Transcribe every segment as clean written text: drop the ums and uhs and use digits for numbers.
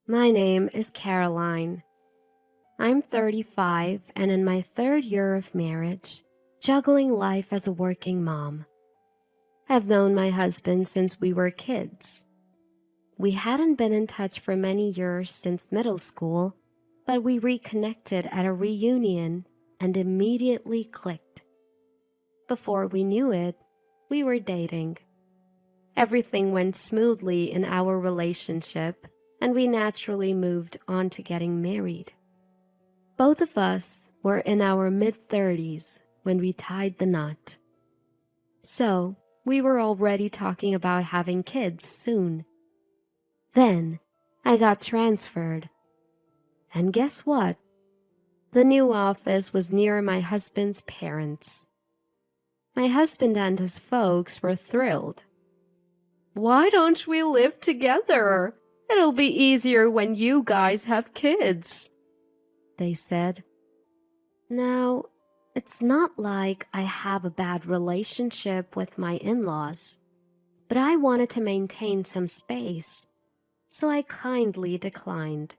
My name is Caroline. I'm 35 and in my third year of marriage, juggling life as a working mom. I've known my husband since we were kids. We hadn't been in touch for many years since middle school, but we reconnected at a reunion and immediately clicked. Before we knew it, we were dating. Everything went smoothly in our relationship, and we naturally moved on to getting married. Both of us were in our mid-30s when we tied the knot. So, we were already talking about having kids soon. Then, I got transferred. And guess what? The new office was near my husband's parents. My husband and his folks were thrilled. "Why don't we live together? It'll be easier when you guys have kids," they said. Now, it's not like I have a bad relationship with my in-laws, but I wanted to maintain some space, so I kindly declined.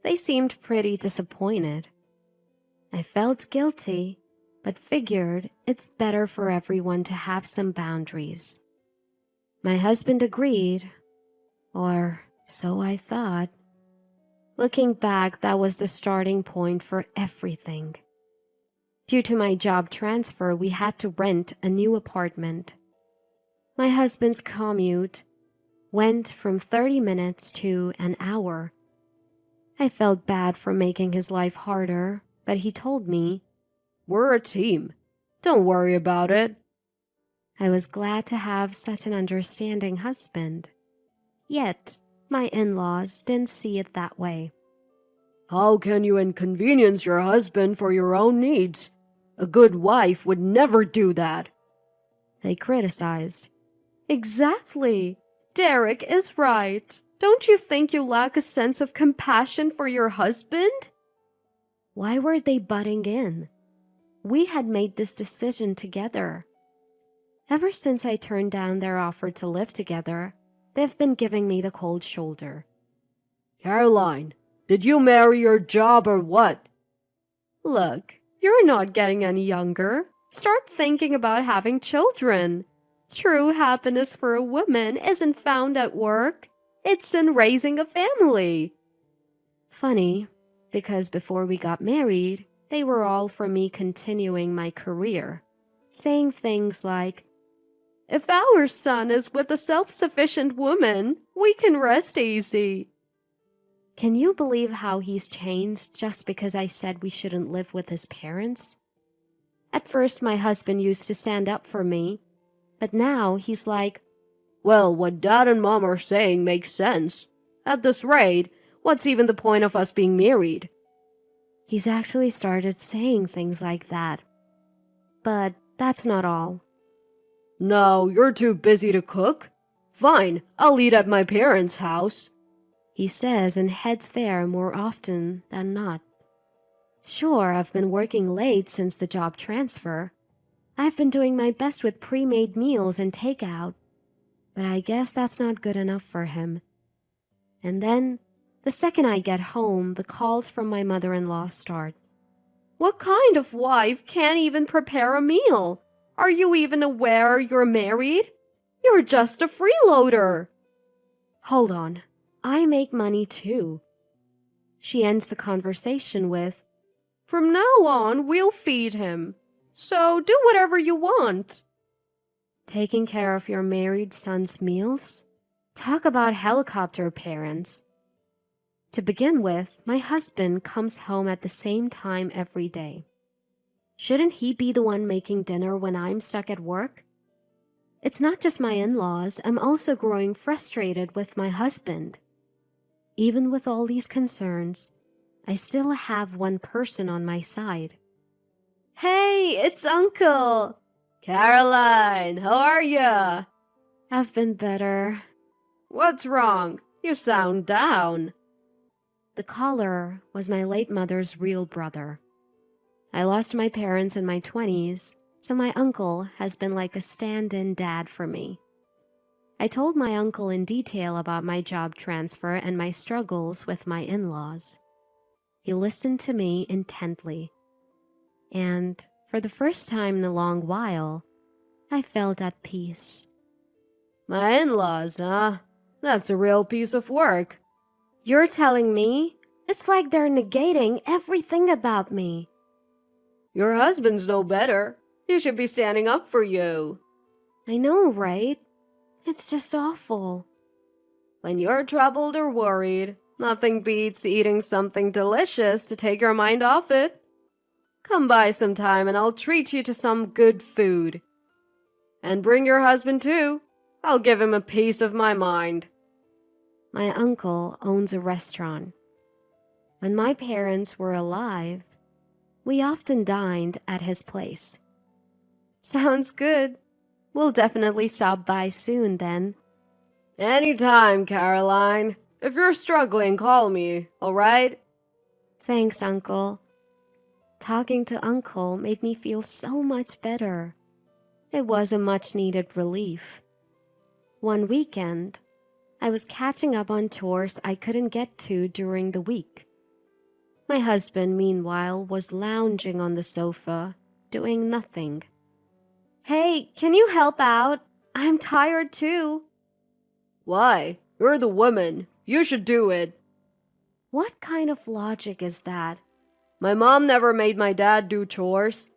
They seemed pretty disappointed. I felt guilty, but figured it's better for everyone to have some boundaries. My husband agreed, or so I thought. Looking back, that was the starting point for everything. Due to my job transfer, we had to rent a new apartment. My husband's commute went from 30 minutes to an hour. I felt bad for making his life harder, but he told me, "We're a team. Don't worry about it." I was glad to have such an understanding husband. Yet, my in-laws didn't see it that way. "How can you inconvenience your husband for your own needs? A good wife would never do that," they criticized. Exactly. Derek is right. Don't you think you lack a sense of compassion for your husband? Why were they butting in? We had made this decision together. Ever since I turned down their offer to live together, they've been giving me the cold shoulder. "Caroline, did you marry your job or what?" Look, you're not getting any younger. Start thinking about having children. True happiness for a woman isn't found at work. It's in raising a family. Funny, because before we got married, they were all for me continuing my career, saying things like, "If our son is with a self-sufficient woman, we can rest easy." Can you believe how he's changed just because I said we shouldn't live with his parents? At first, my husband used to stand up for me, but now he's like, "Well, what Dad and Mom are saying makes sense. At this rate, what's even the point of us being married?" He's actually started saying things like that. But that's not all. "No, you're too busy to cook? Fine, I'll eat at my parents' house," he says and heads there more often than not. Sure, I've been working late since the job transfer. I've been doing my best with pre-made meals and takeout, but I guess that's not good enough for him. And then, the second I get home, the calls from my mother-in-law start. "What kind of wife can't even prepare a meal? Are you even aware you're married? You're just a freeloader." Hold on, I make money too. She ends the conversation with, "From now on, we'll feed him. So do whatever you want." Taking care of your married son's meals? Talk about helicopter parents. To begin with, my husband comes home at the same time every day. Shouldn't he be the one making dinner when I'm stuck at work? It's not just my in-laws, I'm also growing frustrated with my husband. Even with all these concerns, I still have one person on my side. "Hey, it's Uncle!" "Caroline, how are ya?" "I've been better." "What's wrong? You sound down." The caller was my late mother's real brother. I lost my parents in my 20s, so my uncle has been like a stand-in dad for me. I told my uncle in detail about my job transfer and my struggles with my in-laws. He listened to me intently, and for the first time in a long while, I felt at peace. My in-laws, huh? That's a real piece of work. You're telling me? It's like they're negating everything about me. Your husbands know better. He should be standing up for you. I know, right? It's just awful. When you're troubled or worried, nothing beats eating something delicious to take your mind off it. Come by sometime and I'll treat you to some good food. And bring your husband too. I'll give him a piece of my mind. My uncle owns a restaurant. When my parents were alive, we often dined at his place. Sounds good. We'll definitely stop by soon then. Anytime, Caroline. If you're struggling, call me, all right? Thanks, Uncle. Talking to Uncle made me feel so much better. It was a much-needed relief. One weekend, I was catching up on chores I couldn't get to during the week. My husband, meanwhile, was lounging on the sofa, doing nothing. Hey, can you help out? I'm tired too. Why? You're the woman. You should do it. What kind of logic is that? My mom never made my dad do chores.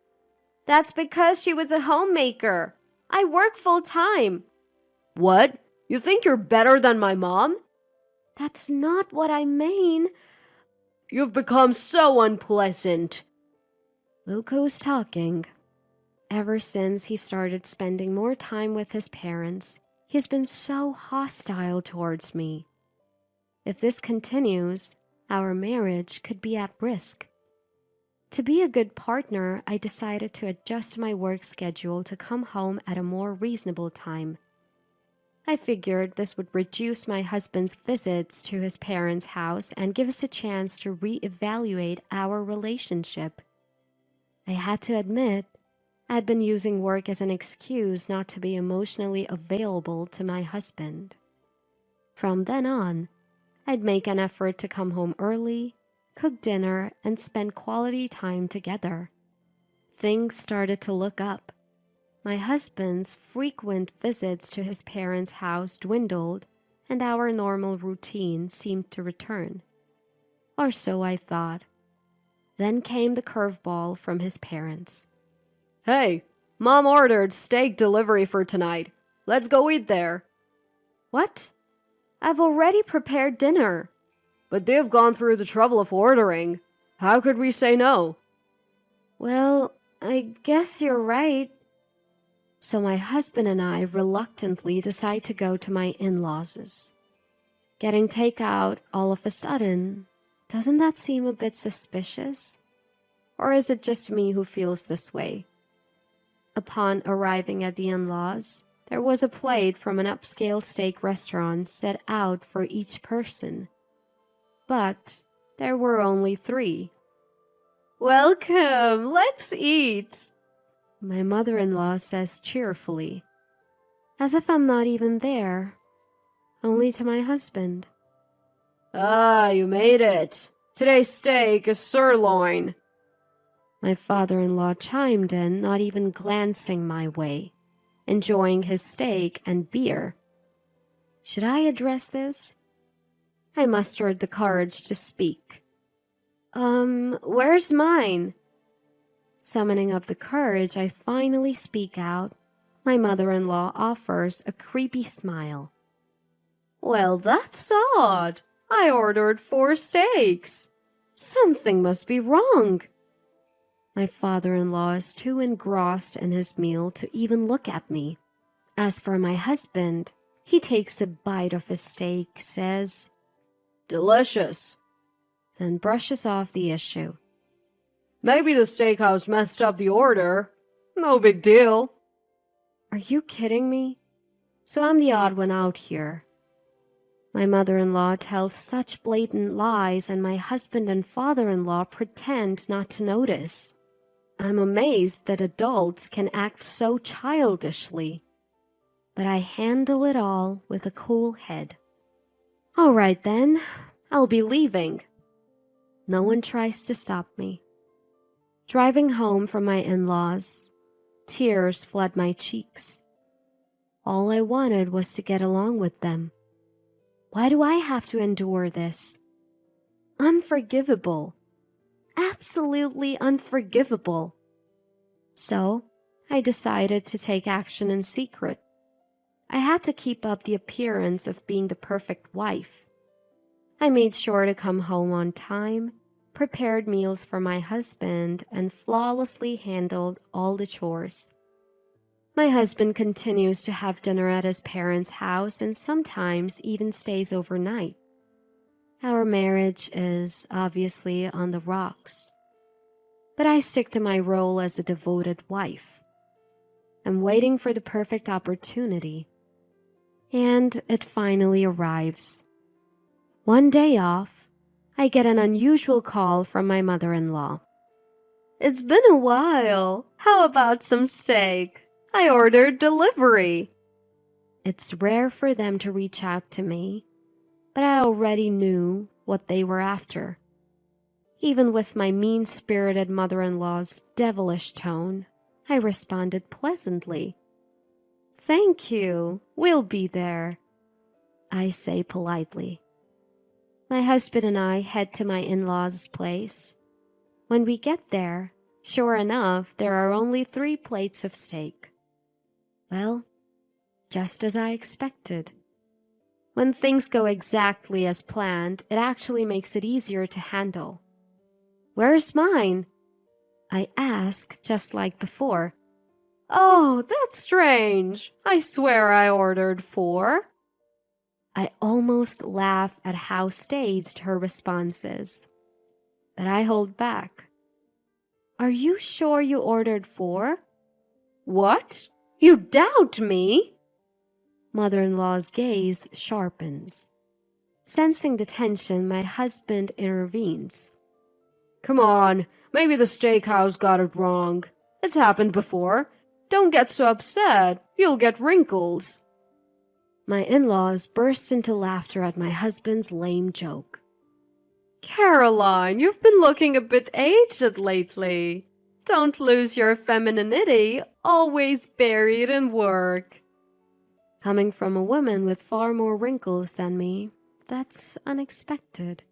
That's because she was a homemaker. I work full-time. What? You think you're better than my mom? That's not what I mean. You've become so unpleasant. Luco's talking. Ever since he started spending more time with his parents, he's been so hostile towards me. If this continues, our marriage could be at risk. To be a good partner, I decided to adjust my work schedule to come home at a more reasonable time. I figured this would reduce my husband's visits to his parents' house and give us a chance to reevaluate our relationship. I had to admit, I'd been using work as an excuse not to be emotionally available to my husband. From then on, I'd make an effort to come home early, cook dinner, and spend quality time together. Things started to look up. My husband's frequent visits to his parents' house dwindled, and our normal routine seemed to return. Or so I thought. Then came the curveball from his parents. Hey, Mom ordered steak delivery for tonight. Let's go eat there. What? I've already prepared dinner. But they've gone through the trouble of ordering. How could we say no? Well, I guess you're right. So my husband and I reluctantly decide to go to my in-laws'. Getting takeout all of a sudden, doesn't that seem a bit suspicious? Or is it just me who feels this way? Upon arriving at the in-laws, there was a plate from an upscale steak restaurant set out for each person. But there were only 3. Welcome, let's eat. My mother-in-law says cheerfully, as if I'm not even there, only to my husband. Ah, you made it. Today's steak is sirloin. My father-in-law chimed in, not even glancing my way, enjoying his steak and beer. Should I address this? I mustered the courage to speak. Where's mine? Summoning up the courage, I finally speak out. My mother-in-law offers a creepy smile. Well, that's odd. I ordered 4 steaks. Something must be wrong. My father-in-law is too engrossed in his meal to even look at me. As for my husband, he takes a bite of his steak, says, Delicious, then brushes off the issue. Maybe the steakhouse messed up the order. No big deal. Are you kidding me? So I'm the odd one out here. My mother-in-law tells such blatant lies, and my husband and father-in-law pretend not to notice. I'm amazed that adults can act so childishly. but I handle it all with a cool head. All right then, I'll be leaving. No one tries to stop me. Driving home from my in-laws, tears flood my cheeks. All I wanted was to get along with them. Why do I have to endure this? Unforgivable. Absolutely unforgivable. So, I decided to take action in secret. I had to keep up the appearance of being the perfect wife. I made sure to come home on time, prepared meals for my husband, and flawlessly handled all the chores. My husband continues to have dinner at his parents' house and sometimes even stays overnight. Our marriage is obviously on the rocks, but I stick to my role as a devoted wife. I'm waiting for the perfect opportunity, and it finally arrives. One day off, I get an unusual call from my mother-in-law. It's been a while. How about some steak? I ordered delivery. It's rare for them to reach out to me, but I already knew what they were after. Even with my mean-spirited mother-in-law's devilish tone, I responded pleasantly. Thank you. We'll be there, I say politely. My husband and I head to my in-laws' place. When we get there, sure enough, there are only 3 plates of steak. Well, just as I expected. When things go exactly as planned, it actually makes it easier to handle. Where's mine? I ask, just like before. Oh, that's strange. I swear I ordered 4. I almost laugh at how staged her response is, but I hold back. Are you sure you ordered 4? What? You doubt me? Mother-in-law's gaze sharpens. Sensing the tension, my husband intervenes. Come on, maybe the steakhouse got it wrong. It's happened before. Don't get so upset. You'll get wrinkles. My in-laws burst into laughter at my husband's lame joke. Caroline, you've been looking a bit aged lately. Don't lose your femininity, always buried in work. Coming from a woman with far more wrinkles than me, that's unexpected.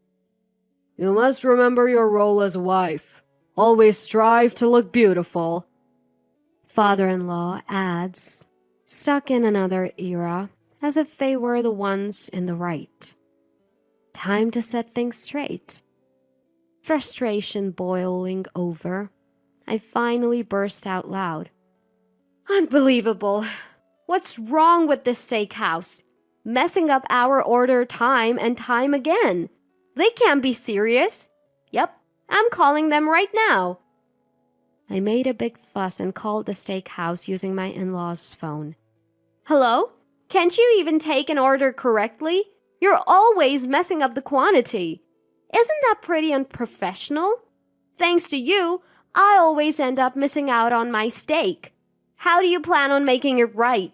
You must remember your role as a wife. Always strive to look beautiful. Father-in-law adds, stuck in another era, as if they were the ones in the right. Time to set things straight. Frustration boiling over, I finally burst out loud. Unbelievable. What's wrong with this steakhouse? Messing up our order time and time again. They can't be serious. Yep, I'm calling them right now. I made a big fuss and called the steakhouse using my in-laws' phone. Hello? Can't you even take an order correctly? You're always messing up the quantity. Isn't that pretty unprofessional? Thanks to you, I always end up missing out on my steak. How do you plan on making it right?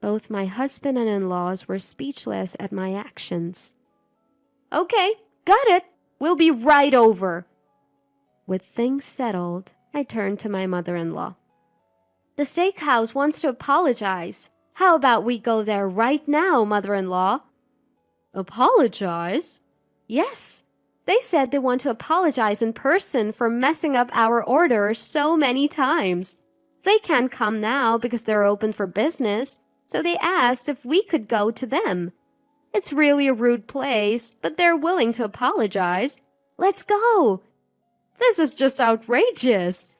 Both my husband and in-laws were speechless at my actions. Okay, got it. We'll be right over. With things settled, I turned to my mother-in-law. The steakhouse wants to apologize. How about we go there right now, mother-in-law? Apologize? Yes. They said they want to apologize in person for messing up our order so many times. They can't come now because they're open for business, so they asked if we could go to them. It's really a rude place, but they're willing to apologize. Let's go. This is just outrageous.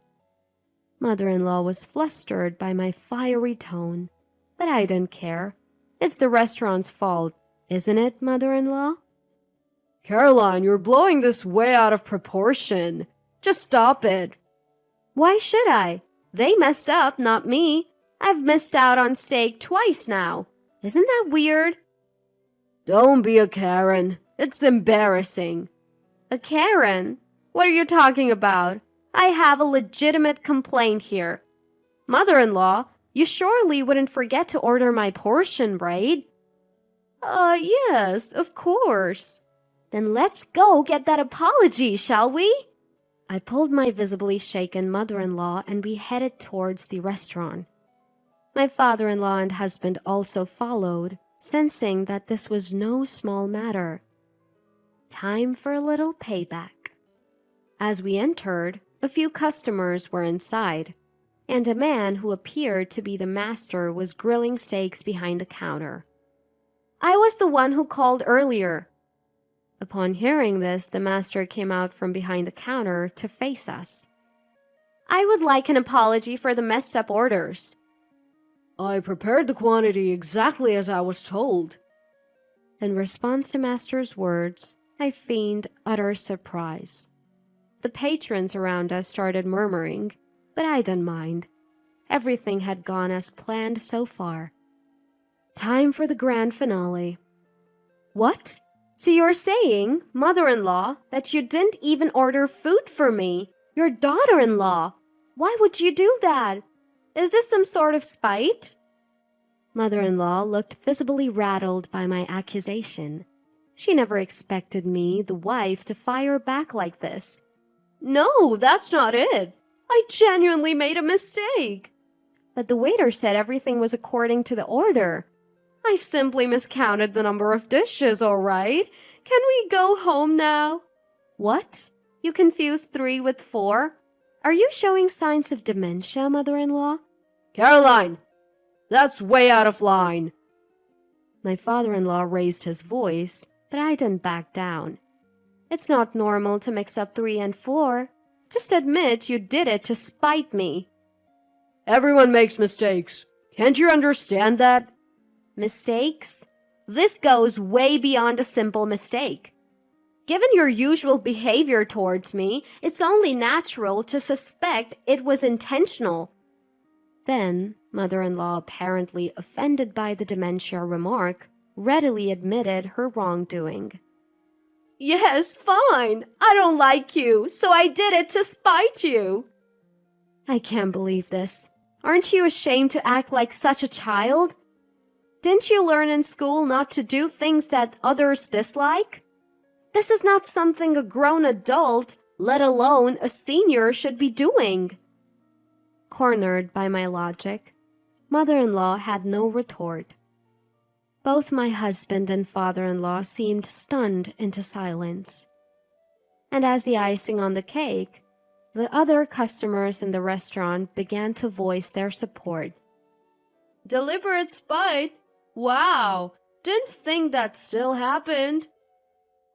Mother-in-law was flustered by my fiery tone, but I didn't care. It's the restaurant's fault, isn't it, mother-in-law? Caroline, you're blowing this way out of proportion. Just stop it. Why should I? They messed up, not me. I've missed out on steak twice now. Isn't that weird? Don't be a Karen. It's embarrassing. A Karen? What are you talking about? I have a legitimate complaint here. Mother-in-law, You surely wouldn't forget to order my portion, right? Yes, of course. Then let's go get that apology, shall we? I pulled my visibly shaken mother-in-law and we headed towards the restaurant. My father-in-law and husband also followed, sensing that this was no small matter. Time for a little payback. As we entered, a few customers were inside, and a man who appeared to be the master was grilling steaks behind the counter. I was the one who called earlier. Upon hearing this, the master came out from behind the counter to face us. I would like an apology for the messed up orders. I prepared the quantity exactly as I was told. In response to master's words, I feigned utter surprise. The patrons around us started murmuring, but I didn't mind. Everything had gone as planned so far. Time for the grand finale. What? So you're saying, mother-in-law, that you didn't even order food for me, your daughter-in-law? Why would you do that? Is this some sort of spite? Mother-in-law looked visibly rattled by my accusation. She never expected me, the wife, to fire back like this. No, that's not it. I genuinely made a mistake. But the waiter said everything was according to the order. I simply miscounted the number of dishes, all right? Can we go home now? What? You confused 3 with 4? Are you showing signs of dementia, mother-in-law? Caroline, that's way out of line. My father-in-law raised his voice, but I didn't back down. It's not normal to mix up 3 and 4. Just admit you did it to spite me. Everyone makes mistakes. Can't you understand that? Mistakes? This goes way beyond a simple mistake. Given your usual behavior towards me, it's only natural to suspect it was intentional. Then, mother-in-law, apparently offended by the dementia remark, readily admitted her wrongdoing. Yes, fine. I don't like you, so I did it to spite you. I can't believe this. Aren't you ashamed to act like such a child? Didn't you learn in school not to do things that others dislike? This is not something a grown adult, let alone a senior, should be doing. Cornered by my logic, mother-in-law had no retort. Both my husband and father-in-law seemed stunned into silence. And as the icing on the cake, the other customers in the restaurant began to voice their support. Deliberate spite? Wow, didn't think that still happened.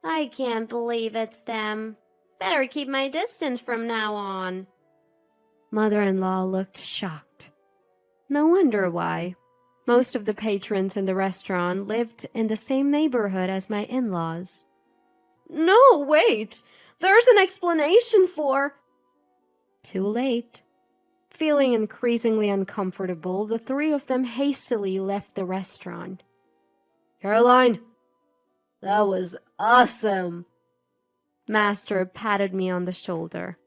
I can't believe it's them. Better keep my distance from now on. Mother-in-law looked shocked. No wonder why. Most of the patrons in the restaurant lived in the same neighborhood as my in-laws. No, wait! There's an explanation for... Too late. Feeling increasingly uncomfortable, the 3 of them hastily left the restaurant. Caroline, that was awesome. Master patted me on the shoulder.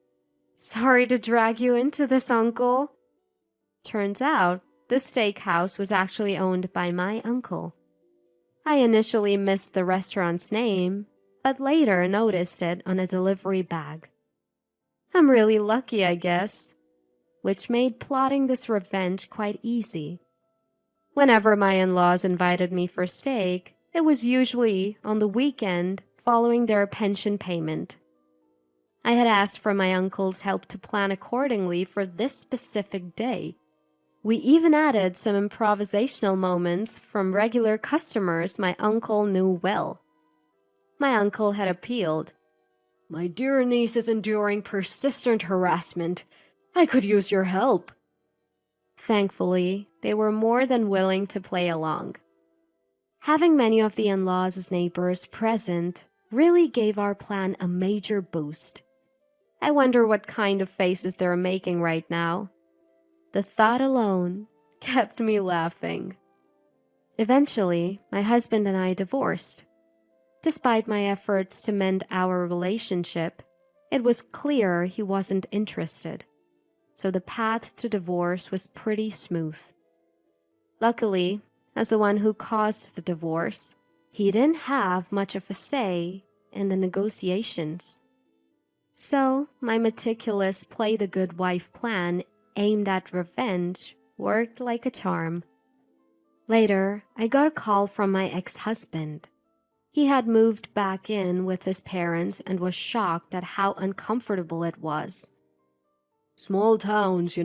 Sorry to drag you into this, uncle. Turns out, the steakhouse was actually owned by my uncle. I initially missed the restaurant's name, but later noticed it on a delivery bag. I'm really lucky, I guess, which made plotting this revenge quite easy. Whenever my in-laws invited me for steak, it was usually on the weekend following their pension payment. I had asked for my uncle's help to plan accordingly for this specific day. We even added some improvisational moments from regular customers my uncle knew well. My uncle had appealed. My dear niece is enduring persistent harassment. I could use your help. Thankfully, they were more than willing to play along. Having many of the in-laws as neighbors present really gave our plan a major boost. I wonder what kind of faces they're making right now. The thought alone kept me laughing. Eventually, my husband and I divorced. Despite my efforts to mend our relationship, it was clear he wasn't interested. So the path to divorce was pretty smooth. Luckily, as the one who caused the divorce, he didn't have much of a say in the negotiations. So, my meticulous play the good wife plan aimed at revenge worked like a charm. Later, I got a call from my ex-husband. He had moved back in with his parents and was shocked at how uncomfortable it was. Small towns,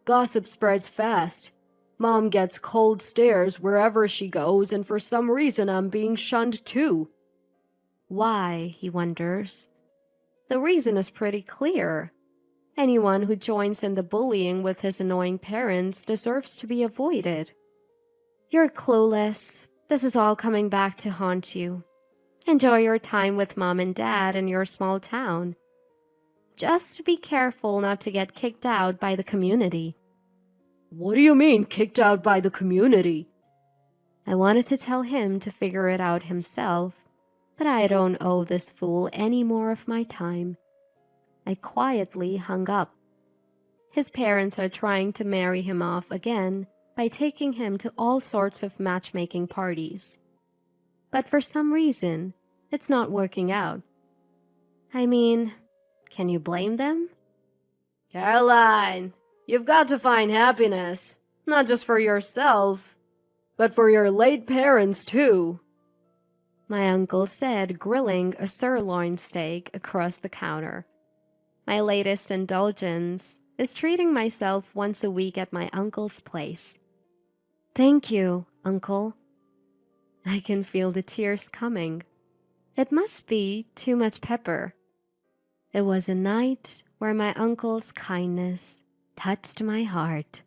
gossip spreads fast. Mom gets cold stares wherever she goes, and for some reason I'm being shunned too. Why, he wonders. The reason is pretty clear. Anyone who joins in the bullying with his annoying parents deserves to be avoided. You're clueless. This is all coming back to haunt you. Enjoy your time with mom and dad in your small town. Just be careful not to get kicked out by the community. What do you mean, kicked out by the community? I wanted to tell him to figure it out himself, but I don't owe this fool any more of my time. I quietly hung up. His parents are trying to marry him off again by taking him to all sorts of matchmaking parties. But for some reason, it's not working out. I mean, can you blame them? Caroline, you've got to find happiness, not just for yourself, but for your late parents too. My uncle said, grilling a sirloin steak across the counter. My latest indulgence is treating myself once a week at my uncle's place. Thank you, uncle. I can feel the tears coming. It must be too much pepper. It was a night where my uncle's kindness touched my heart.